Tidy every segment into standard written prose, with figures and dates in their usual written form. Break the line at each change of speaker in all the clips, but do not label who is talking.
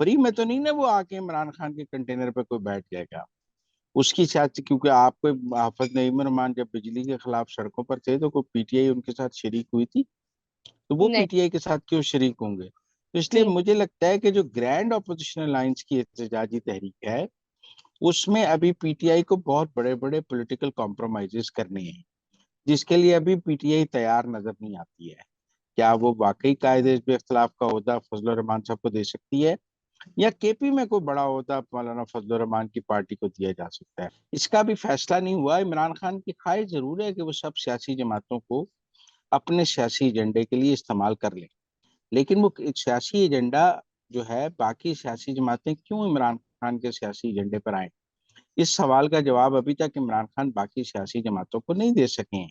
Free میں تو نہیں نا وہ آ کے عمران خان کے کنٹینر پہ کوئی بیٹھ جائے گا. اس کی سیاست، کیونکہ آپ کو حافظ نعیم الرحمان جب بجلی کے خلاف سڑکوں پر تھے تو کوئی پی ٹی آئی ان کے ساتھ شریک ہوئی تھی؟ تو وہ پی
نہیں.
ٹی آئی کے ساتھ کیوں شریک ہوں گے؟ تو اس لیے مجھے لگتا ہے کہ جو گرینڈ اپوزیشن الائنس کی احتجاجی تحریک ہے اس میں ابھی پی ٹی آئی کو بہت بڑے بڑے پولیٹیکل کمپرومائزز کرنے ہیں، جس کے لیے ابھی پی ٹی آئی تیار نظر نہیں آتی ہے. کیا وہ واقعی قائد حزب اختلاف کا عہدہ فضل الرحمان صاحب کو دے سکتی ہے، یا کے پی میں کوئی بڑا عہدہ مولانا فضل الرحمان کی پارٹی کو دیا جا سکتا ہے؟ اس کا بھی فیصلہ نہیں ہوا. عمران خان کی خواہش ضرور ہے کہ وہ سب سیاسی جماعتوں کو اپنے سیاسی ایجنڈے کے لیے استعمال کر لیں، لیکن وہ سیاسی ایجنڈا جو ہے باقی سیاسی جماعتیں کیوں عمران خان کے سیاسی ایجنڈے پر آئیں؟ اس سوال کا جواب ابھی تک عمران خان باقی سیاسی جماعتوں کو نہیں دے سکے ہیں.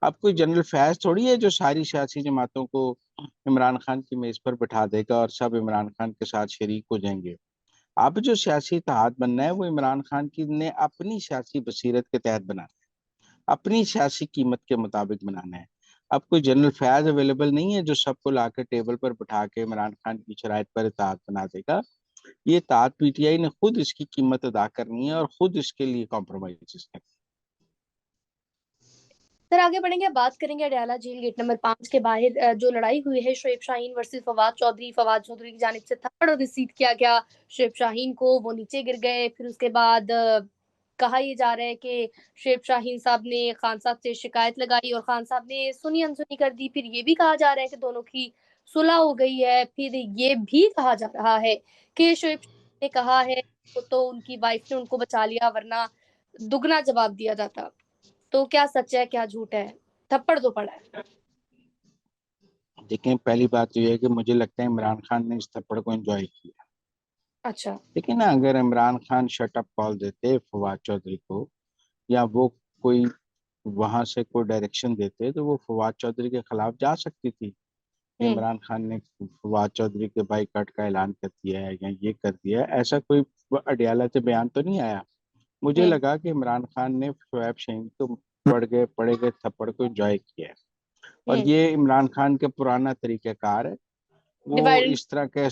اب کوئی جنرل فیض تھوڑی ہے جو ساری سیاسی جماعتوں کو عمران خان کی میز پر بٹھا دے گا اور سب عمران خان کے ساتھ شریک ہو جائیں گے. اب جو سیاسی اتحاد بننا ہے وہ عمران خان کی نے اپنی سیاسی بصیرت کے تحت بنانا ہے، اپنی سیاسی قیمت کے مطابق بنانا ہے. اب کوئی جنرل فیض اویلیبل نہیں ہے جو سب کو لا کے ٹیبل پر بٹھا کے عمران خان کی شرائط پر اتحاد بنا دے گا. یہ اتحاد پی ٹی آئی نے خود اس کی قیمت ادا کرنی ہے اور خود اس کے لیے کمپرومائز کرنی ہے.
سر آگے بڑھیں گے، بات کریں گے اڈیالہ جیل گیٹ نمبر 5 کے باہر جو لڑائی ہوئی ہے شعیب شاہین ورسز فواد چودھری کی جانب سے تھپڑ اور ریسیٹ کیا گیا شعیب شاہین کو، وہ نیچے گر گئے. پھر اس کے بعد کہا یہ جا رہا ہے کہ شعیب شاہین صاحب نے خان صاحب سے شکایت لگائی اور خان صاحب نے سنی انسنی کر دی. پھر یہ بھی کہا جا رہا ہے کہ دونوں کی صلح ہو گئی ہے. پھر یہ بھی کہا جا رہا ہے کہ شعیب شاہین نے کہا ہے تو ان کی وائف نے ان کو بچا لیا ورنہ دگنا جواب دیا جاتا. تو کیا سچ ہے کیا جھوٹ ہے؟ تھپڑ تو پڑا ہے.
دیکھیں، پہلی بات تو یہ ہے کہ مجھے لگتا ہے عمران خان نے اس تھپڑ کو انجوائے کیا.
اچھا.
لیکن نا اگر عمران خان شٹ اپ کال دیتے فواد چودھری کو، یا وہ کوئی وہاں سے کوئی ڈائریکشن دیتے تو وہ فواد چودھری کے خلاف جا سکتی تھی کہ عمران خان نے فواد چودھری کے بائی کٹ کا اعلان کر دیا ہے یا یہ کر دیا ہے. ایسا کوئی اڈیالہ سے بیان تو نہیں آیا. مجھے لگا کہ عمران خان نے شعیب شاہین کو پڑے گئے تھپڑ کو انجوائے کیا ہے، اور یہ عمران خان کے پرانا طریقہ کار ہے. وہ اس طرح کے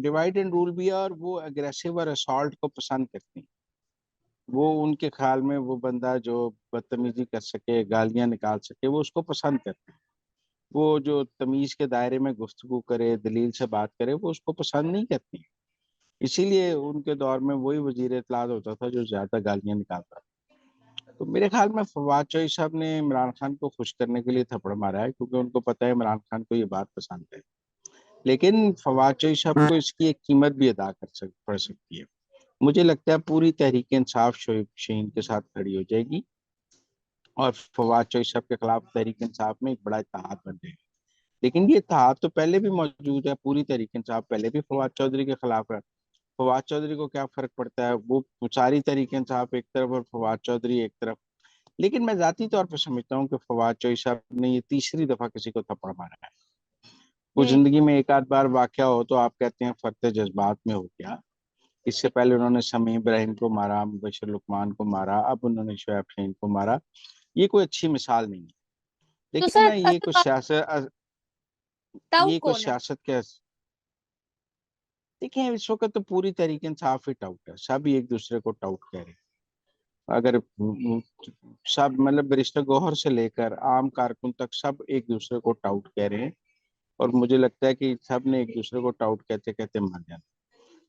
ڈیوائڈ اینڈ رول بھی ہے، اور وہ اگریسو اور اسالٹ کو پسند کرتے ہیں. وہ ان کے خیال میں وہ بندہ جو بدتمیزی کر سکے، گالیاں نکال سکے، وہ اس کو پسند کرتے ہیں. وہ جو تمیز کے دائرے میں گفتگو کرے، دلیل سے بات کرے، وہ اس کو پسند نہیں کرتی. اسی لیے ان کے دور میں وہی وزیر اطلاعات ہوتا تھا جو زیادہ گالیاں نکالتا. تو میرے خیال میں فواد چودھری صاحب نے عمران خان کو خوش کرنے کے لیے تھپڑ مارا ہے، کیونکہ ان کو پتہ ہے عمران خان کو یہ بات پسند ہے. لیکن فواد چودھری صاحب کو اس کی ایک قیمت بھی ادا پڑ سکتی ہے. مجھے لگتا ہے پوری تحریک انصاف شعیب شاہین کے ساتھ کھڑی ہو جائے گی اور فواد چودھری صاحب کے خلاف تحریک انصاف میں ایک بڑا اتحاد بن جائے گا. لیکن یہ اتحاد تو پہلے بھی موجود ہے، پوری تحریک انصاف پہلے بھی فواد چودھری کے خلاف ہے. فواد چودھری کو کیا فرق پڑتا ہے؟ وہ ساری تحریک انصاف ایک طرف اور فواد چودھری ایک طرف. لیکن میں ذاتی طور پر سمجھتا ہوں کہ فواد چودھری صاحب نے یہ تیسری دفعہ کسی کو تھپڑ مارا ہے. وہ زندگی میں ایک آدھ بار واقعہ ہو تو آپ کہتے ہیں فرط جذبات میں ہو گیا. اس سے پہلے انہوں نے سمیع ابراہیم کو مارا، مبشر لقمان کو مارا، اب انہوں نے شعیب شاہین کو مارا. یہ کوئی اچھی مثال نہیں ہے.
تو
لیکن
سر
نا یہ کوئی
ٹاؤٹ کون ہے؟
سیاست کے دیکھیں اس وقت تو پوری طریقے انصاف ہی ٹاؤٹ ہے. سب ایک دوسرے کو ٹاؤٹ کہہ رہے ہیں. اگر سب مطلب بیرسٹر گوہر سے لے کر عام کارکن تک سب ایک دوسرے کو ٹاؤٹ کہہ رہے ہیں، اور مجھے لگتا ہے کہ سب نے ایک دوسرے کو ٹاؤٹ کہتے کہتے مر جانا.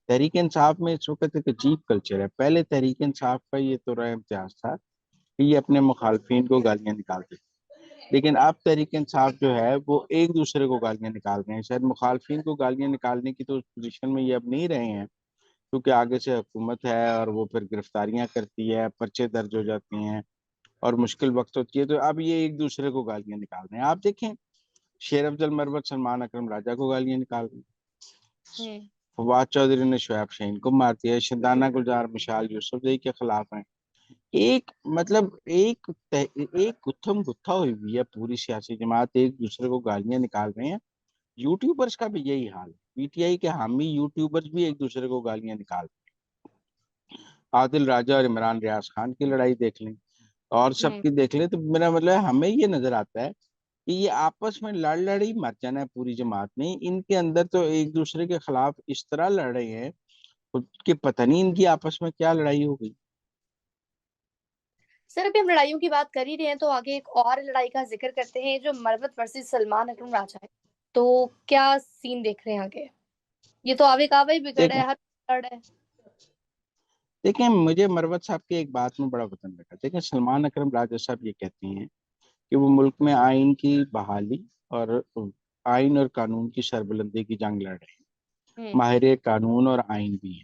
تحریک انصاف میں اس وقت ایک عجیب کلچر ہے. پہلے تحریک انصاف کا یہ تو رہا امتیاز تھا کہ یہ اپنے مخالفین کو گالیاں نکالتے، لیکن اب تحریک انصاف جو ہے وہ ایک دوسرے کو گالیاں نکال رہے ہیں. شاید مخالفین کو گالیاں نکالنے کی تو پوزیشن میں یہ اب نہیں رہے ہیں، کیونکہ آگے سے حکومت ہے اور وہ پھر گرفتاریاں کرتی ہے، پرچے درج ہو جاتے ہیں اور مشکل وقت ہوتی ہے. تو اب یہ ایک دوسرے کو گالیاں نکال رہے ہیں. آپ دیکھیں شیر افضل مروت سلمان اکرم راجہ کو گالیاں نکال رہے ہیں. فواد چودھری نے شعیب شاہین کو مار دیا. شندانہ گلزار مشال یوسف کے خلاف ہیں. ایک مطلب ایک گتھم گتھا ہوئی ہے پوری سیاسی جماعت، ایک دوسرے کو گالیاں نکال رہے ہیں. یوٹیوبرز کا بھی یہی حال ہے. پی ٹی آئی کے حامی یوٹیوبرز بھی ایک دوسرے کو گالیاں نکال رہے ہیں. عادل راجہ اور عمران ریاض خان کی لڑائی دیکھ لیں اور سب کی دیکھ لیں، تو میرا مطلب ہمیں یہ نظر آتا ہے کہ یہ آپس میں لڑ ہی مر جانا ہے پوری جماعت میں. ان کے اندر تو ایک دوسرے کے خلاف اس طرح لڑ رہے ہیں کہ پتہ نہیں ان کی آپس میں کیا لڑائی ہو گئی.
سر ابھی ہم لڑائیوں کی بات کر ہی رہے ہیں تو آگے ایک اور لڑائی کا ذکر کرتے ہیں جو مروت ورسز سلمان اکرم راجہ ہے. تو کیا سین دیکھ رہے ہیں آگے؟ یہ تو آوے کعوے ہی بگڑ رہا ہے، ہر لڑ رہا ہے.
دیکھیں مجھے مروت صاحب کی ایک بات میں بڑا پسند لگا. دیکھیں سلمان اکرم راجہ صاحب یہ کہتے ہیں کہ وہ ملک میں آئین کی بحالی اور آئین اور قانون کی سربلندی کی جنگ لڑ رہے ہیں. ماہر قانون اور آئین بھی ہیں.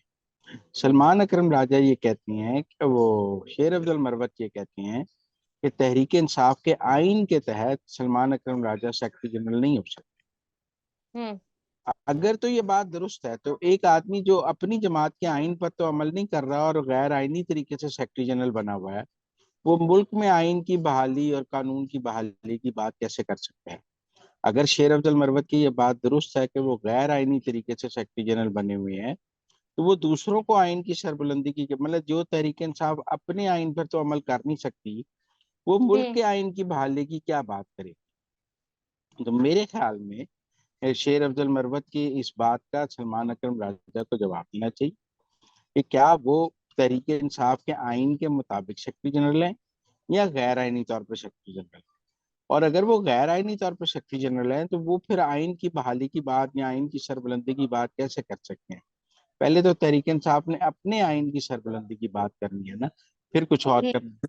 سلمان اکرم راجہ یہ کہتی ہیں کہ وہ شیر افضل مروت یہ کہتے ہیں کہ تحریک انصاف کے آئین کے تحت سلمان اکرم راجہ سیکرٹری جنرل نہیں ہو سکتے. اگر تو یہ بات درست ہے تو ایک آدمی جو اپنی جماعت کے آئین پر تو عمل نہیں کر رہا اور غیر آئینی طریقے سے سیکرٹری جنرل بنا ہوا ہے، وہ ملک میں آئین کی بحالی اور قانون کی بحالی کی بات کیسے کر سکتے ہیں؟ اگر شیر افضل مروت کی یہ بات درست ہے کہ وہ غیر آئینی طریقے سے سیکرٹری جنرل بنے ہوئے ہیں، تو وہ دوسروں کو آئین کی سربلندی کی مطلب جو تحریک انصاف اپنے آئین پر تو عمل کر نہیں سکتی، وہ ملک کے آئین کی بحالی کی کیا بات کرے؟ تو میرے خیال میں شیر افضل مروت کی اس بات کا سلمان اکرم راجہ کو جواب دینا چاہیے کہ کیا وہ تحریک انصاف کے آئین کے مطابق سیکرٹری جنرل ہیں یا غیر آئینی طور پر سیکرٹری جنرل ہیں. اور اگر وہ غیر آئینی طور پر سیکرٹری جنرل ہیں تو وہ پھر آئین کی بحالی کی بات یا آئین کی سربلندی کی بات کیسے کر سکتے ہیں؟ پہلے تو تحریک انصاف نے اپنے آئین کی سربلندی کی بات کرنی ہے نا، پھر کچھ اور کرنا.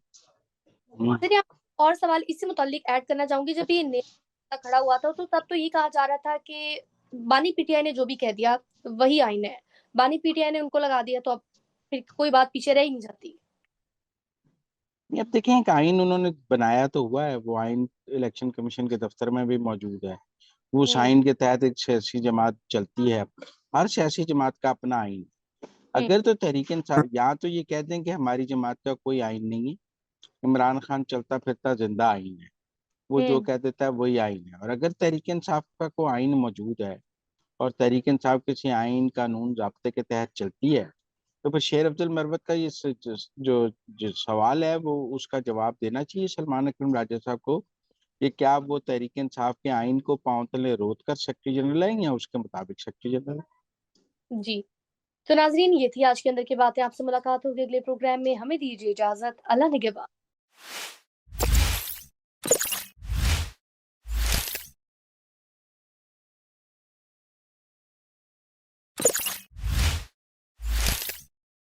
سر یہاں اور سوال اس سے متعلق ایڈ کرنا چاہوں گی. جب یہ نیتا کھڑا ہوا تھا تو تب تو یہ کہا جا رہا تھا کہ بانی پی ٹی آئی نے جو بھی کہہ دیا وہی آئین ہے. بانی پی ٹی آئی نے ان کو لگا دیا تو اب پھر کوئی بات پیچھے رہ ہی نہیں جاتی.
اب دیکھیں ایک آئین انہوں نے بنایا تو ہوا ہے، وہ آئین الیکشن کمیشن کے دفتر میں بھی موجود ہے. وہ اس آئین کے تحت ایک سیاسی جماعت چلتی ہے. ہر سیاسی جماعت کا اپنا آئین. اگر تو تحریک انصاف یا تو یہ کہہ دیں کہ ہماری جماعت کا کوئی آئین نہیں ہے، عمران خان چلتا پھرتا زندہ آئین ہے، وہ جو کہہ دیتا ہے وہی آئین ہے. اور اگر تحریک انصاف کا کوئی آئین موجود ہے اور تحریک انصاف کسی آئین قانون ضابطے کے تحت چلتی ہے، تو پھر شیر افضل مروت کا یہ جو سوال ہے وہ اس کا جواب دینا چاہیے سلمان اکرم راجہ صاحب کو کہ کیا وہ تحریک انصاف کے آئین کو پاؤں تلے روت کر سیکرٹری جنرل ہیں یا اس کے مطابق سیکرٹری جنرل ہے.
جی تو ناظرین یہ تھی آج کے اندر کی باتیں. آپ سے ملاقات ہوگی اگلے پروگرام میں. ہمیں دیجیے اجازت. اللہ نگہبان.